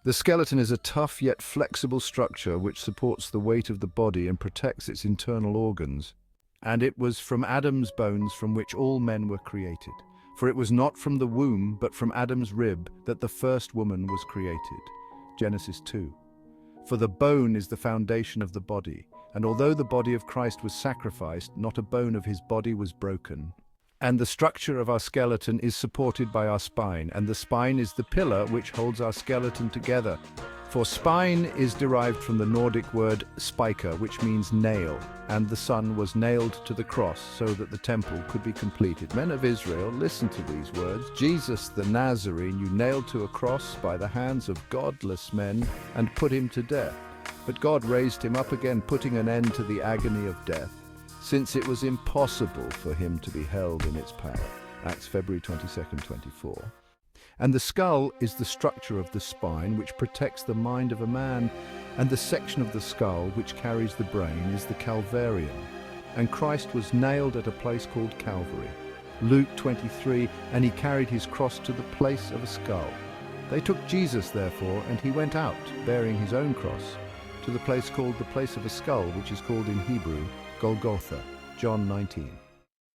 The skeleton is a tough yet flexible structure which supports the weight of the body and protects its internal organs. And it was from Adam's bones from which all men were created. For it was not from the womb, but from Adam's rib, that the first woman was created. Genesis 2. For the bone is the foundation of the body, and although the body of Christ was sacrificed, not a bone of his body was broken. And the structure of our skeleton is supported by our spine, and the spine is the pillar which holds our skeleton together. For spine is derived from the Nordic word spiker, which means nail, and the Son was nailed to the cross so that the temple could be completed. Men of Israel, listen to these words. Jesus the Nazarene you nailed to a cross by the hands of godless men and put him to death. But God raised him up again, putting an end to the agony of death, since it was impossible for him to be held in its power. Acts February 22nd, 24. And the skull is the structure of the spine which protects the mind of a man, and the section of the skull which carries the brain is the calvarium. And Christ was nailed at a place called Calvary. Luke 23, and he carried his cross to the place of a skull. They took Jesus, therefore, and he went out, bearing his own cross, to the place called the place of a skull, which is called in Hebrew Golgotha. John 19.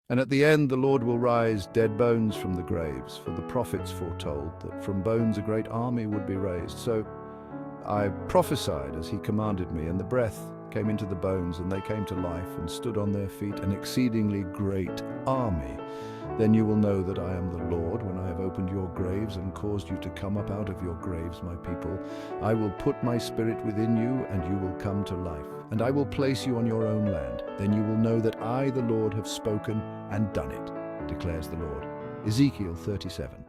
And at the end the Lord will rise dead bones from the graves, for the prophets foretold that from bones a great army would be raised. So I prophesied as he commanded me, and the breath came into the bones, and they came to life and stood on their feet, an exceedingly great army. Then you will know that I am the Lord, when I have opened your graves and caused you to come up out of your graves, my people. I will put my spirit within you, and you will come to life. And I will place you on your own land. Then you will know that I, the Lord, have spoken and done it, declares the Lord. Ezekiel 37.